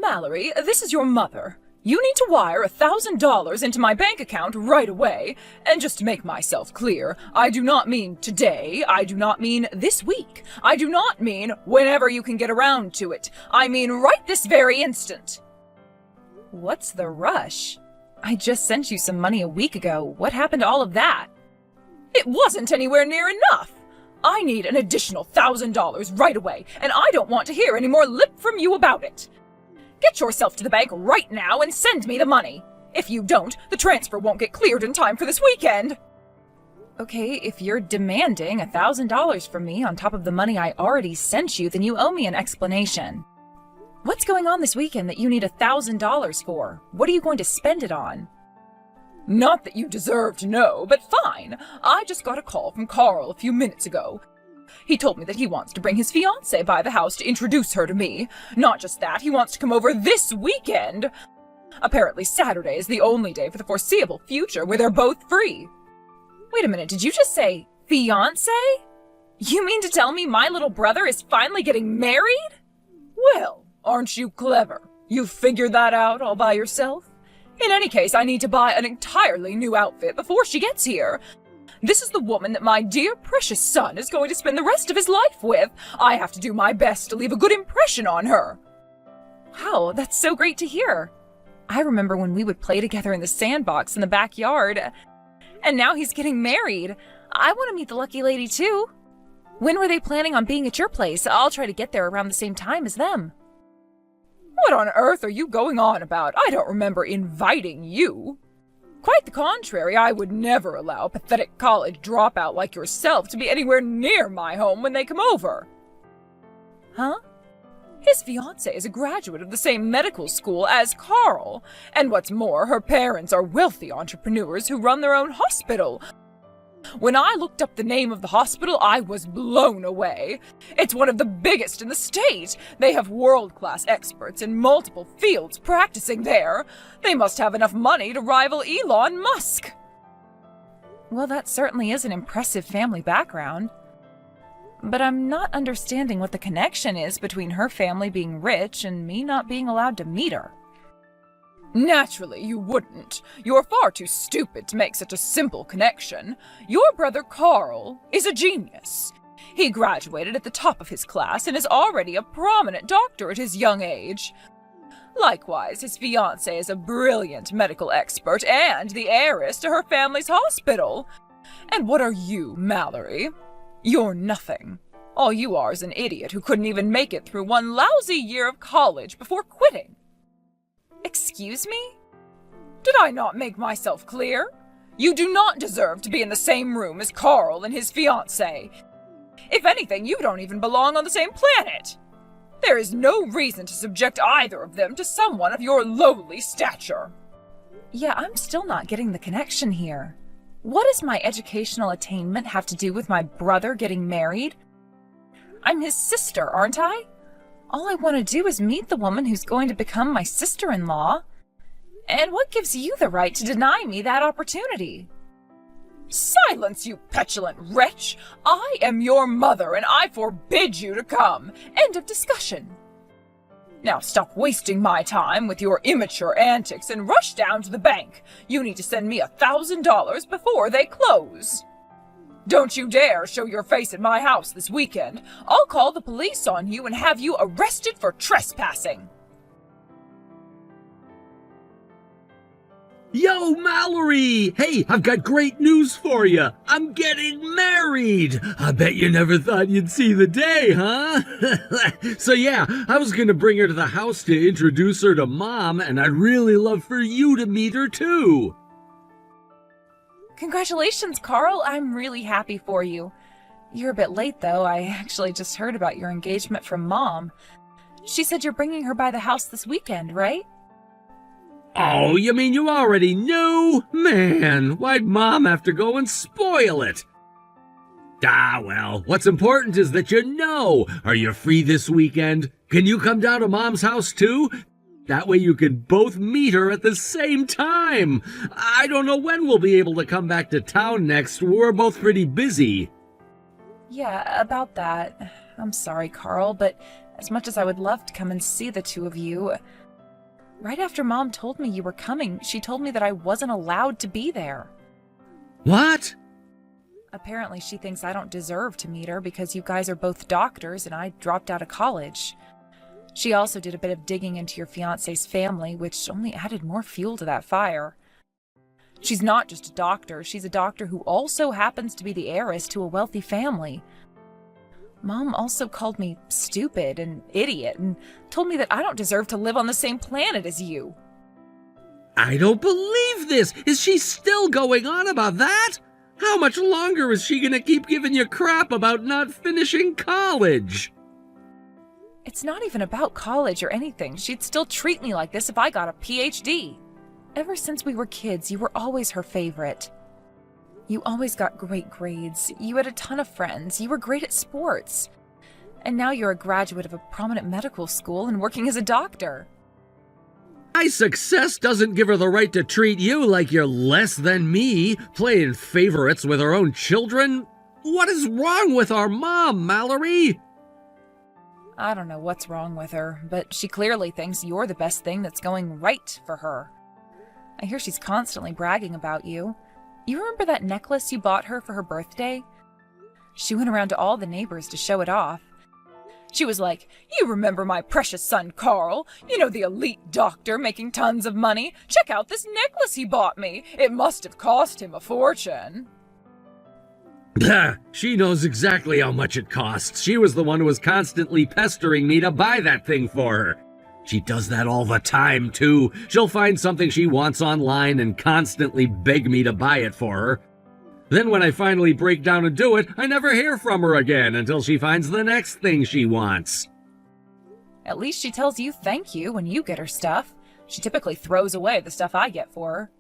Mallory, this is your mother. You need to wire $1,000 into my bank account right away. And just to make myself clear, I do not mean today. I do not mean this week. I do not mean whenever you can get around to it. I mean right this very instant. What's the rush? I just sent you some money a week ago. What happened to all of that? It wasn't anywhere near enough. I need an additional $1,000 right away, and I don't want to hear any more lip from you about it. Get yourself to the bank right now and send me the money. If you don't, the transfer won't get cleared in time for this weekend. Okay, if you're demanding $1,000 from me on top of the money I already sent you, then you owe me an explanation. What's going on this weekend that you need $1,000 for? What are you going to spend it on? Not that you deserve to know, but fine. I just got a call from Carl a few minutes ago. He told me that he wants to bring his fiancée by the house to introduce her to me. Not just that, he wants to come over this weekend. Apparently Saturday is the only day for the foreseeable future where they're both free. Wait a minute, did you just say fiancé? You mean to tell me my little brother is finally getting married? Well, aren't you clever? You figured that out all by yourself? In any case, I need to buy an entirely new outfit before she gets here. This is the woman that my dear precious son is going to spend the rest of his life with. I have to do my best to leave a good impression on her. Wow, that's so great to hear. I remember when we would play together in the sandbox in the backyard. And now he's getting married. I want to meet the lucky lady too. When were they planning on being at your place? I'll try to get there around the same time as them. What on earth are you going on about? I don't remember inviting you. Quite the contrary, I would never allow a pathetic college dropout like yourself to be anywhere near my home when they come over. Huh? His fiancée is a graduate of the same medical school as Carl, and what's more, her parents are wealthy entrepreneurs who run their own hospital. When I looked up the name of the hospital, I was blown away. It's one of the biggest in the state. They have world-class experts in multiple fields practicing there. They must have enough money to rival Elon Musk. Well, that certainly is an impressive family background. But I'm not understanding what the connection is between her family being rich and me not being allowed to meet her. Naturally, you wouldn't. You're far too stupid to make such a simple connection. Your brother Carl is a genius. He graduated at the top of his class and is already a prominent doctor at his young age. Likewise, his fiancée is a brilliant medical expert and the heiress to her family's hospital. And what are you, Mallory? You're nothing. All you are is an idiot who couldn't even make it through one lousy year of college before quitting. Excuse me? Did I not make myself clear? You do not deserve to be in the same room as Carl and his fiancée. If anything, you don't even belong on the same planet. There is no reason to subject either of them to someone of your lowly stature. Yeah, I'm still not getting the connection here. What does my educational attainment have to do with my brother getting married? I'm his sister, aren't I? All I want to do is meet the woman who's going to become my sister-in-law. And what gives you the right to deny me that opportunity? Silence, you petulant wretch! I am your mother, and I forbid you to come. End of discussion. Now stop wasting my time with your immature antics and rush down to the bank. You need to send me $1,000 before they close. Don't you dare show your face at my house this weekend. I'll call the police on you and have you arrested for trespassing. Yo, Mallory! Hey, I've got great news for you. I'm getting married. I bet you never thought you'd see the day, huh? So yeah, I was gonna bring her to the house to introduce her to Mom, and I'd really love for you to meet her too. Congratulations, Carl. I'm really happy for you. You're a bit late, though. I actually just heard about your engagement from Mom. She said you're bringing her by the house this weekend, right? Oh, you mean you already knew? Man, why'd Mom have to go and spoil it? Ah, well, what's important is that you know. Are you free this weekend? Can you come down to Mom's house too? That way you can both meet her at the same time. I don't know when we'll be able to come back to town next. We're both pretty busy. Yeah, about that. I'm sorry, Carl, but as much as I would love to come and see the two of you, Right after Mom told me you were coming, she told me that I wasn't allowed to be there. What? Apparently she thinks I don't deserve to meet her because you guys are both doctors and I dropped out of college. She also did a bit of digging into your fiancé's family, which only added more fuel to that fire. She's not just a doctor, she's a doctor who also happens to be the heiress to a wealthy family. Mom also called me stupid and idiot and told me that I don't deserve to live on the same planet as you. I don't believe this! Is she still going on about that? How much longer is she gonna keep giving you crap about not finishing college? It's not even about college or anything. She'd still treat me like this if I got a PhD. Ever since we were kids, you were always her favorite. You always got great grades, you had a ton of friends, you were great at sports. And now you're a graduate of a prominent medical school and working as a doctor. My success doesn't give her the right to treat you like you're less than me, playing favorites with her own children. What is wrong with our mom, Mallory? I don't know what's wrong with her, but she clearly thinks you're the best thing that's going right for her. I hear she's constantly bragging about you. You remember that necklace you bought her for her birthday? She went around to all the neighbors to show it off. She was like, "You remember my precious son Carl? You know, the elite doctor making tons of money? Check out this necklace he bought me. It must have cost him a fortune." She knows exactly how much it costs. She was the one who was constantly pestering me to buy that thing for her. She does that all the time, too. She'll find something she wants online and constantly beg me to buy it for her. Then when I finally break down and do it, I never hear from her again until she finds the next thing she wants. At least she tells you thank you when you get her stuff. She typically throws away the stuff I get for her.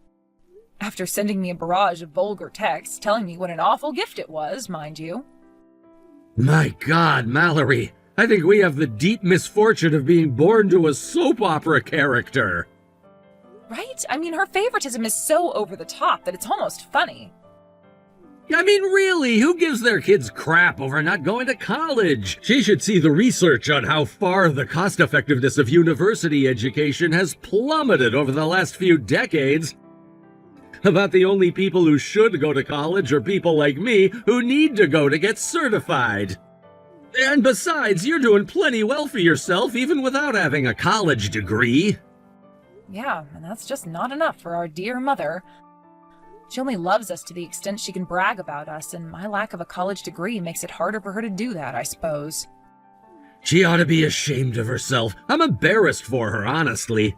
After sending me a barrage of vulgar texts telling me what an awful gift it was, mind you. My God, Mallory, I think we have the deep misfortune of being born to a soap opera character. Right? I mean, her favoritism is so over the top that it's almost funny. I mean, really, who gives their kids crap over not going to college? She should see the research on how far the cost-effectiveness of university education has plummeted over the last few decades. About the only people who should go to college are people like me who need to go to get certified. And besides, you're doing plenty well for yourself even without having a college degree. Yeah, and that's just not enough for our dear mother. She only loves us to the extent she can brag about us, and my lack of a college degree makes it harder for her to do that, I suppose. She ought to be ashamed of herself. I'm embarrassed for her, honestly.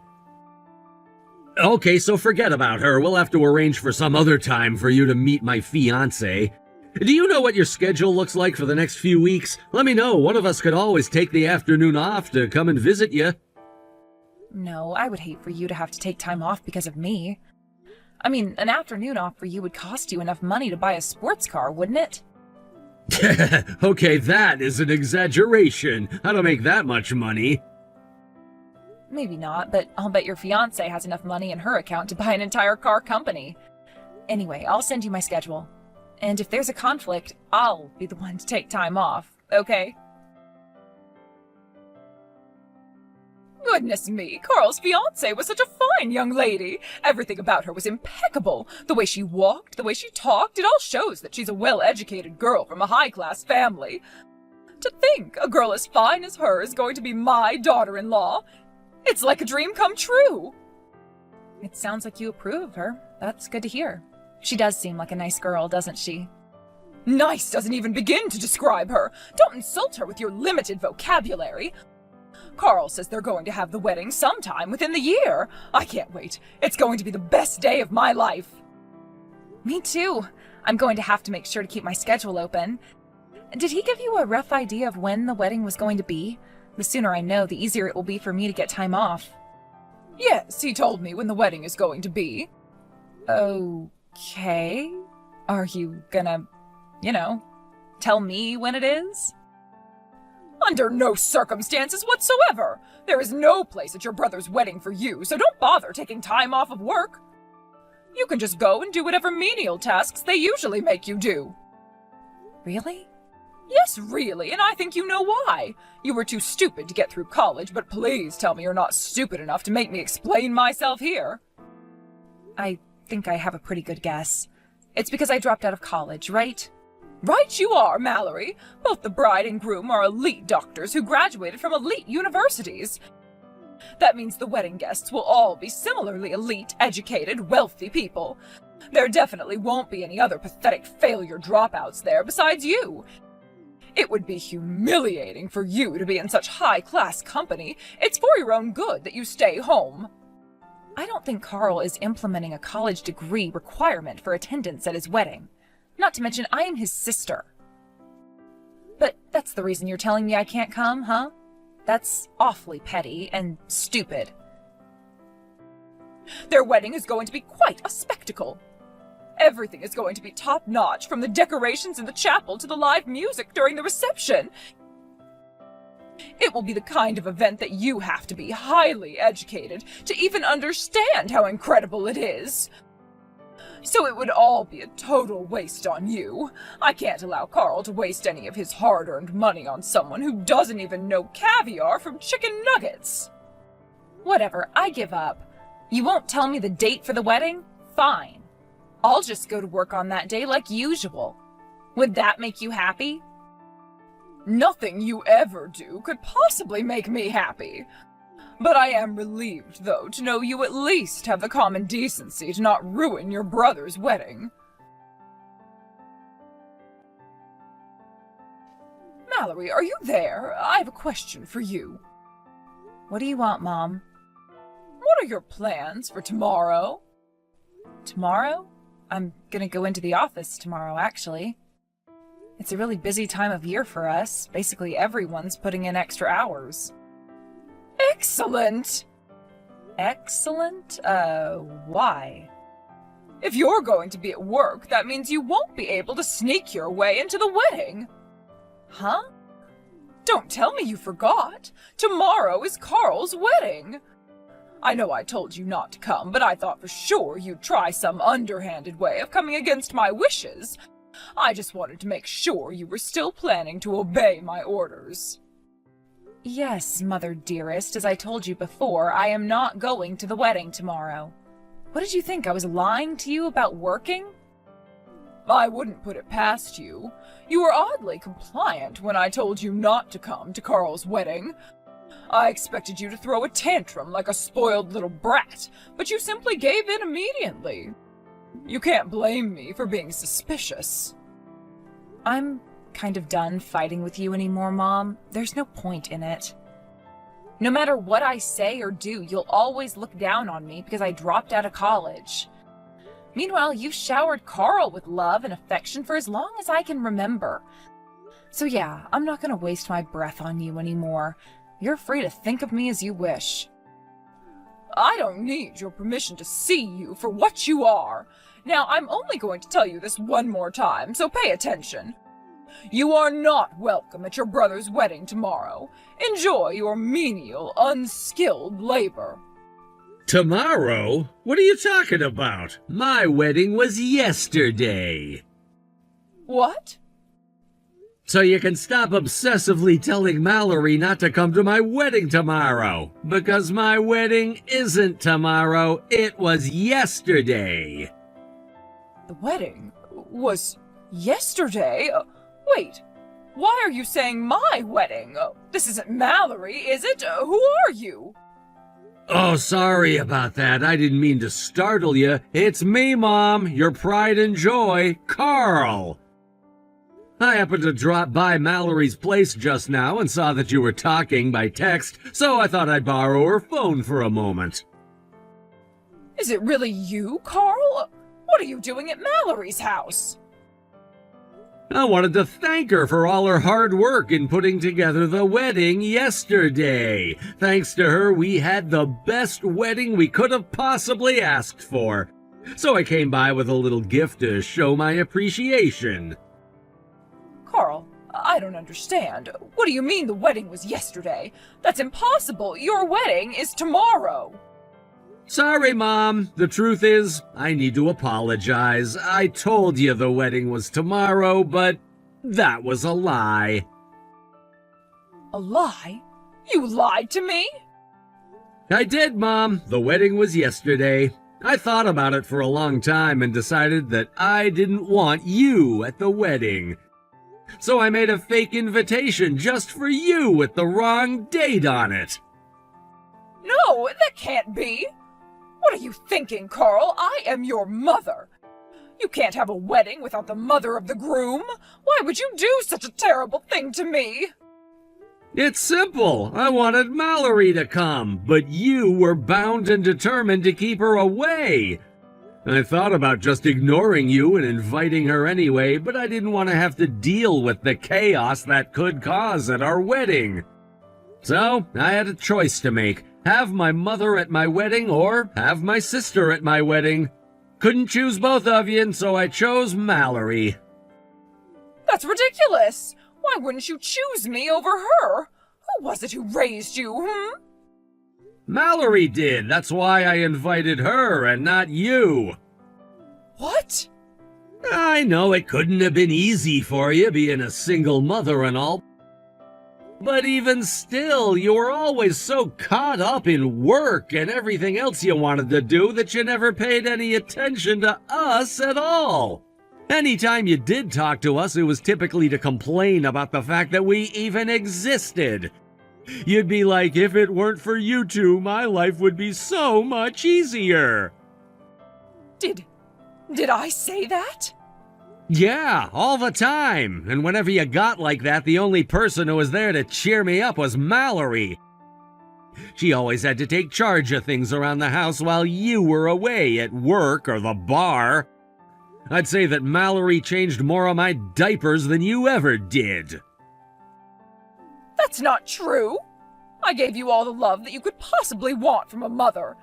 Okay, so forget about her. We'll have to arrange for some other time for you to meet my fiancé. Do you know what your schedule looks like for the next few weeks? Let me know. One of us could always take the afternoon off to come and visit you. No, I would hate for you to have to take time off because of me. I mean, an afternoon off for you would cost you enough money to buy a sports car, wouldn't it? Okay, that is an exaggeration. I don't make that much money. Maybe not, but I'll bet your fiancé has enough money in her account to buy an entire car company. Anyway, I'll send you my schedule. And if there's a conflict, I'll be the one to take time off, okay? Goodness me, Carl's fiancée was such a fine young lady. Everything about her was impeccable. The way she walked, the way she talked, it all shows that she's a well-educated girl from a high-class family. To think a girl as fine as her is going to be my daughter-in-law. It's like a dream come true. It sounds like you approve of her. That's good to hear. She does seem like a nice girl, doesn't she? Nice doesn't even begin to describe her. Don't insult her with your limited vocabulary. Carl says they're going to have the wedding sometime within the year. I can't wait. It's going to be the best day of my life. Me too. I'm going to have to make sure to keep my schedule open. Did he give you a rough idea of when the wedding was going to be? The sooner I know, the easier it will be for me to get time off. Yes, he told me when the wedding is going to be. Okay. Are you gonna, tell me when it is? Under no circumstances whatsoever. There is no place at your brother's wedding for you, so don't bother taking time off of work. You can just go and do whatever menial tasks they usually make you do. Really? Yes, really, and I think you know why. You were too stupid to get through college, but please tell me you're not stupid enough to make me explain myself here. I think I have a pretty good guess. It's because I dropped out of college, right? Right you are, Mallory. Both the bride and groom are elite doctors who graduated from elite universities. That means the wedding guests will all be similarly elite, educated, wealthy people. There definitely won't be any other pathetic failure dropouts there besides you. It would be humiliating for you to be in such high-class company. It's for your own good that you stay home. I don't think Carl is implementing a college degree requirement for attendance at his wedding. Not to mention, I am his sister. But that's the reason you're telling me I can't come, huh? That's awfully petty and stupid. Their wedding is going to be quite a spectacle. Everything is going to be top-notch, from the decorations in the chapel to the live music during the reception. It will be the kind of event that you have to be highly educated to even understand how incredible it is. So it would all be a total waste on you. I can't allow Carl to waste any of his hard-earned money on someone who doesn't even know caviar from chicken nuggets. Whatever, I give up. You won't tell me the date for the wedding? Fine. I'll just go to work on that day like usual. Would that make you happy? Nothing you ever do could possibly make me happy. But I am relieved, though, to know you at least have the common decency to not ruin your brother's wedding. Mallory, are you there? I have a question for you. What do you want, Mom? What are your plans for tomorrow? Tomorrow? I'm gonna go into the office tomorrow, actually. It's a really busy time of year for us. Basically, everyone's putting in extra hours. Excellent! Excellent? Why? If you're going to be at work, that means you won't be able to sneak your way into the wedding. Huh? Don't tell me you forgot. Tomorrow is Carl's wedding. I know I told you not to come, but I thought for sure you'd try some underhanded way of coming against my wishes. I just wanted to make sure you were still planning to obey my orders. Yes, Mother dearest, as I told you before, I am not going to the wedding tomorrow. What did you think, I was lying to you about working? I wouldn't put it past you. You were oddly compliant when I told you not to come to Carl's wedding. I expected you to throw a tantrum like a spoiled little brat, but you simply gave in immediately. You can't blame me for being suspicious. I'm kind of done fighting with you anymore, Mom. There's no point in it. No matter what I say or do, you'll always look down on me because I dropped out of college. Meanwhile, you've showered Carl with love and affection for as long as I can remember. So yeah, I'm not gonna waste my breath on you anymore. You're free to think of me as you wish. I don't need your permission to see you for what you are. Now, I'm only going to tell you this one more time, so pay attention. You are not welcome at your brother's wedding tomorrow. Enjoy your menial, unskilled labor. Tomorrow? What are you talking about? My wedding was yesterday. What? So you can stop obsessively telling Mallory not to come to my wedding tomorrow. Because my wedding isn't tomorrow, it was yesterday. The wedding was yesterday? Wait, why are you saying my wedding? This isn't Mallory, is it? Who are you? Oh, sorry about that. I didn't mean to startle you. It's me, Mom, your pride and joy, Carl. I happened to drop by Mallory's place just now and saw that you were talking by text, so I thought I'd borrow her phone for a moment. Is it really you, Carl? What are you doing at Mallory's house? I wanted to thank her for all her hard work in putting together the wedding yesterday. Thanks to her, we had the best wedding we could have possibly asked for. So I came by with a little gift to show my appreciation. Carl, I don't understand. What do you mean the wedding was yesterday? That's impossible. Your wedding is tomorrow. Sorry, Mom. The truth is, I need to apologize. I told you the wedding was tomorrow, but That was a lie. A lie? You lied to me? I did, Mom. The wedding was yesterday. I thought about it for a long time and decided that I didn't want you at the wedding. So I made a fake invitation just for you with the wrong date on it. No, that can't be. What are you thinking, Carl? I am your mother. You can't have a wedding without the mother of the groom. Why would you do such a terrible thing to me? It's simple. I wanted Mallory to come, but you were bound and determined to keep her away. I thought about just ignoring you and inviting her anyway, but I didn't want to have to deal with the chaos that could cause at our wedding. So, I had a choice to make. Have my mother at my wedding or have my sister at my wedding. Couldn't choose both of you, and so I chose Mallory. That's ridiculous. Why wouldn't you choose me over her? Who was it who raised you, Mallory did. That's why I invited her and not you. What? I know it couldn't have been easy for you being a single mother and all. But even still, you were always so caught up in work and everything else you wanted to do that you never paid any attention to us at all. Anytime you did talk to us, it was typically to complain about the fact that we even existed. You'd be like, if it weren't for you two, my life would be so much easier. Did I say that? Yeah, all the time. And whenever you got like that, the only person who was there to cheer me up was Mallory. She always had to take charge of things around the house while you were away at work or the bar. I'd say that Mallory changed more of my diapers than you ever did. That's not true. I gave you all the love that you could possibly want from a mother.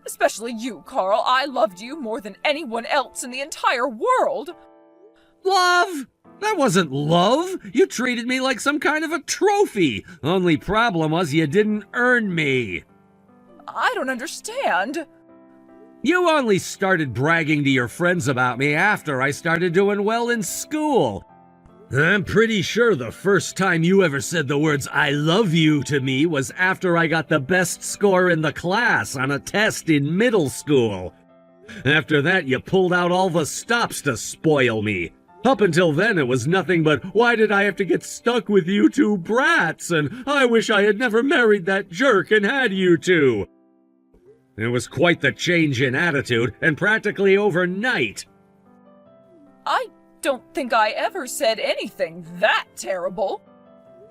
Especially you, Carl. I loved you more than anyone else in the entire world. Love? That wasn't love. You treated me like some kind of a trophy. Only problem was you didn't earn me. I don't understand. You only started bragging to your friends about me after I started doing well in school. I'm pretty sure the first time you ever said the words "I love you" to me was after I got the best score in the class on a test in middle school. After that, you pulled out all the stops to spoil me. Up until then, it was nothing but, why did I have to get stuck with you two brats? And I wish I had never married that jerk and had you two. It was quite the change in attitude, and practically overnight. I don't think I ever said anything that terrible.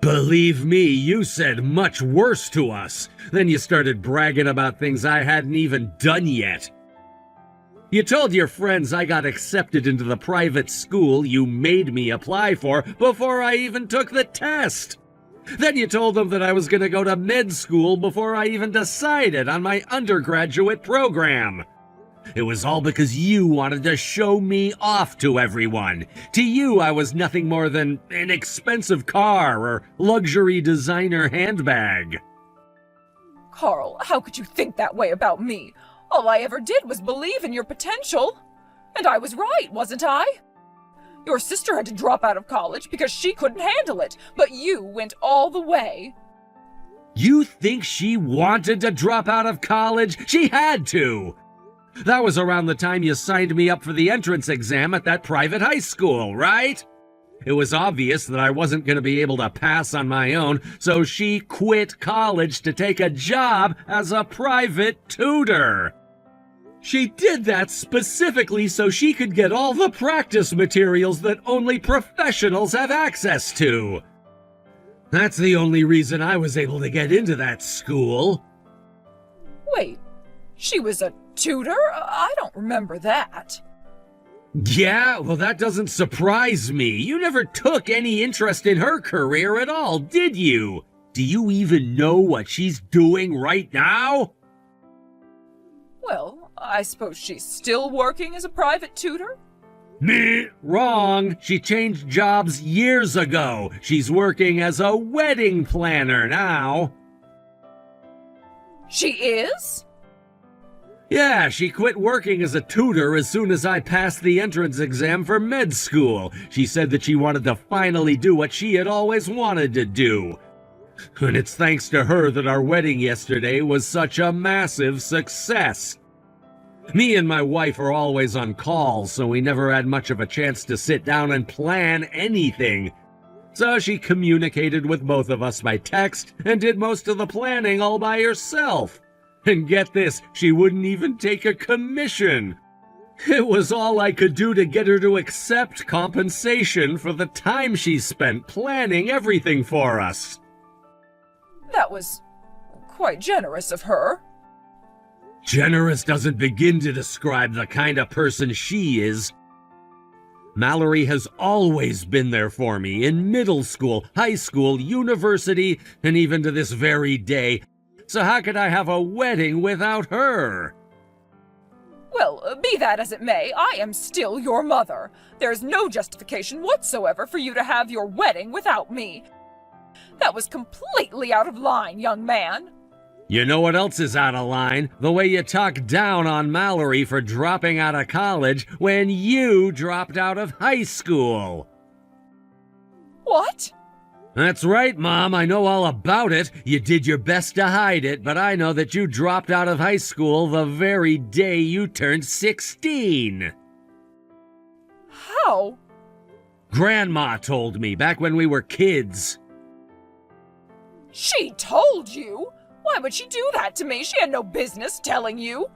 Believe me, you said much worse to us. Then you started bragging about things I hadn't even done yet. You told your friends I got accepted into the private school you made me apply for before I even took the test. Then you told them that I was going to go to med school before I even decided on my undergraduate program. It was all because you wanted to show me off to everyone. To you, I was nothing more than an expensive car or luxury designer handbag. Carl, how could you think that way about me? All I ever did was believe in your potential. And I was right, wasn't I? Your sister had to drop out of college because she couldn't handle it, but you went all the way. You think she wanted to drop out of college? She had to! That was around the time you signed me up for the entrance exam at that private high school, right? It was obvious that I wasn't going to be able to pass on my own, so she quit college to take a job as a private tutor. She did that specifically so she could get all the practice materials that only professionals have access to. That's the only reason I was able to get into that school. Wait, she was a tutor? I don't remember that. Yeah, well, that doesn't surprise me. You never took any interest in her career at all, did you? Do you even know what she's doing right now? Well, I suppose she's still working as a private tutor? Meh, wrong. She changed jobs years ago. She's working as a wedding planner now. She is? Yeah, she quit working as a tutor as soon as I passed the entrance exam for med school. She said that she wanted to finally do what she had always wanted to do. And it's thanks to her that our wedding yesterday was such a massive success. Me and my wife are always on call, so we never had much of a chance to sit down and plan anything. So she communicated with both of us by text and did most of the planning all by herself. And get this, she wouldn't even take a commission. It was all I could do to get her to accept compensation for the time she spent planning everything for us. That was quite generous of her. Generous doesn't begin to describe the kind of person she is. Mallory has always been there for me in middle school, high school, university, and even to this very day. So how could I have a wedding without her? Well, be that as it may, I am still your mother. There's no justification whatsoever for you to have your wedding without me. That was completely out of line, young man. You know what else is out of line? The way you talk down on Mallory for dropping out of college when you dropped out of high school. What? That's right, Mom. I know all about it. You did your best to hide it, but I know that you dropped out of high school the very day you turned 16. How? Grandma told me back when we were kids. She told you? Why would she do that to me? She had no business telling you.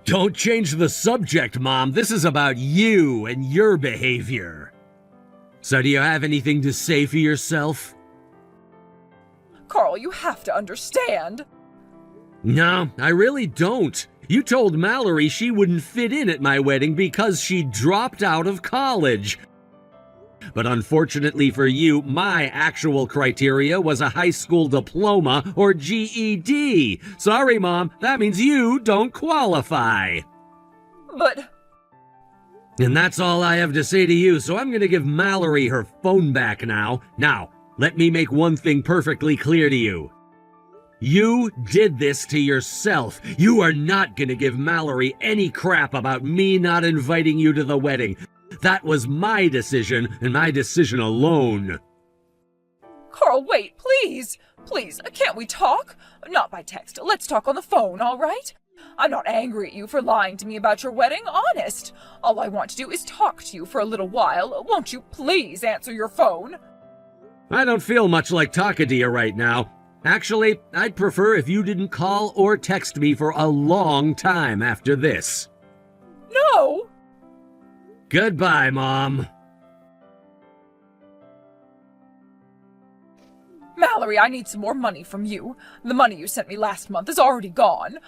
Don't change the subject, Mom. This is about you and your behavior. So do you have anything to say for yourself? Carl, you have to understand. No, I really don't. You told Mallory she wouldn't fit in at my wedding because she dropped out of college. But unfortunately for you, my actual criteria was a high school diploma or GED. Sorry, Mom, that means you don't qualify. But... And that's all I have to say to you, so I'm going to give Mallory her phone back now. Now, let me make one thing perfectly clear to you. You did this to yourself. You are not going to give Mallory any crap about me not inviting you to the wedding. That was my decision, and my decision alone. Carl, wait, please. Please, can't we talk? Not by text. Let's talk on the phone, all right? I'm not angry at you for lying to me about your wedding, honest. All I want to do is talk to you for a little while. Won't you please answer your phone? I don't feel much like talking to you right now. Actually, I'd prefer if you didn't call or text me for a long time after this. No! Goodbye, Mom. Mallory, I need some more money from you. The money you sent me last month is already gone.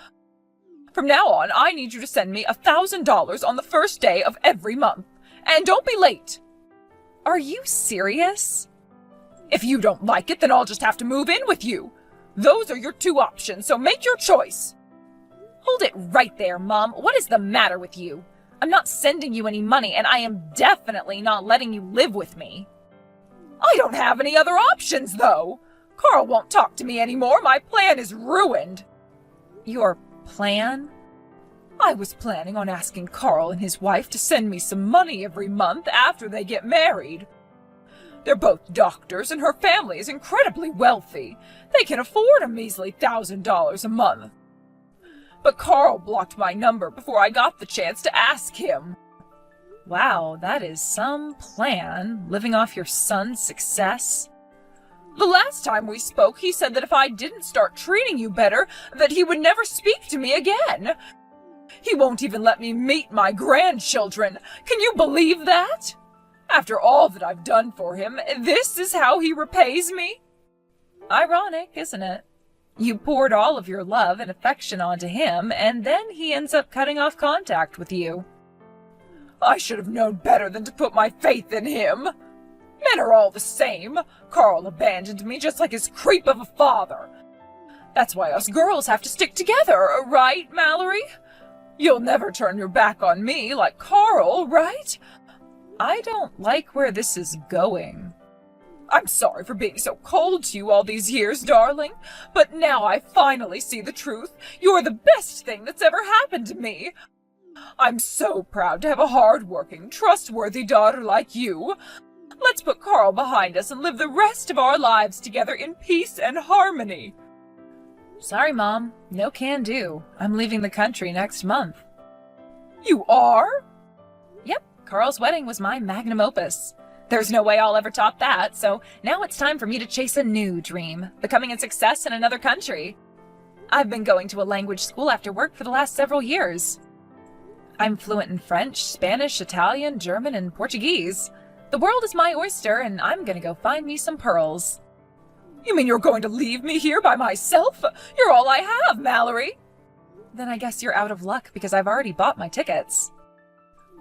From now on, I need you to send me $1,000 on the first day of every month. And don't be late. Are you serious? If you don't like it, then I'll just have to move in with you. Those are your two options, so make your choice. Hold it right there, Mom. What is the matter with you? I'm not sending you any money, and I am definitely not letting you live with me. I don't have any other options, though. Carl won't talk to me anymore. My plan is ruined. Your plan? I was planning on asking Carl and his wife to send me some money every month after they get married. They're both doctors, and her family is incredibly wealthy. They can afford a measly $1,000 a month. But Carl blocked my number before I got the chance to ask him. Wow, that is some plan, living off your son's success. The last time we spoke, he said that if I didn't start treating you better, that he would never speak to me again. He won't even let me meet my grandchildren. Can you believe that? After all that I've done for him, this is how he repays me? Ironic, isn't it? You poured all of your love and affection onto him, and then he ends up cutting off contact with you. I should have known better than to put my faith in him. Men are all the same. Carl abandoned me just like his creep of a father. That's why us girls have to stick together, right, Mallory? You'll never turn your back on me like Carl, right? I don't like where this is going. I'm sorry for being so cold to you all these years, darling, but now I finally see the truth. You're the best thing that's ever happened to me. I'm so proud to have a hard-working, trustworthy daughter like you. Let's put Carl behind us and live the rest of our lives together in peace and harmony. Sorry, Mom. No can do. I'm leaving the country next month. You are? Yep. Carl's wedding was my magnum opus. There's no way I'll ever top that, so now it's time for me to chase a new dream, becoming a success in another country. I've been going to a language school after work for the last several years. I'm fluent in French, Spanish, Italian, German, and Portuguese. The world is my oyster, and I'm gonna go find me some pearls. You mean you're going to leave me here by myself? You're all I have, Mallory. Then I guess you're out of luck because I've already bought my tickets.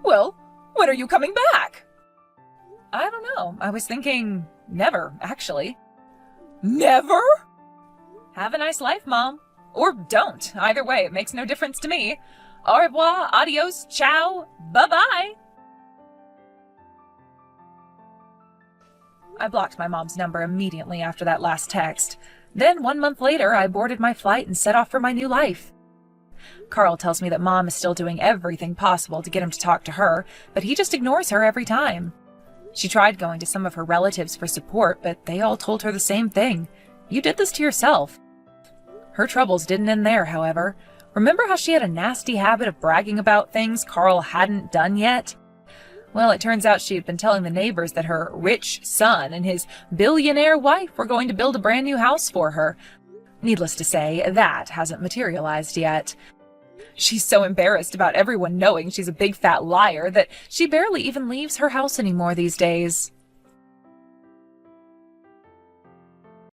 Well, when are you coming back? I don't know. I was thinking never, actually. Never? Have a nice life, Mom. Or don't. Either way, it makes no difference to me. Au revoir, adios, ciao, bye-bye. I blocked my mom's number immediately after that last text. Then 1 month later, I boarded my flight and set off for my new life. Carl tells me that Mom is still doing everything possible to get him to talk to her, but he just ignores her every time. She tried going to some of her relatives for support, but they all told her the same thing. You did this to yourself. Her troubles didn't end there, however. Remember how she had a nasty habit of bragging about things Carl hadn't done yet? Well, it turns out she had been telling the neighbors that her rich son and his billionaire wife were going to build a brand new house for her. Needless to say, that hasn't materialized yet. She's so embarrassed about everyone knowing she's a big fat liar that she barely even leaves her house anymore these days.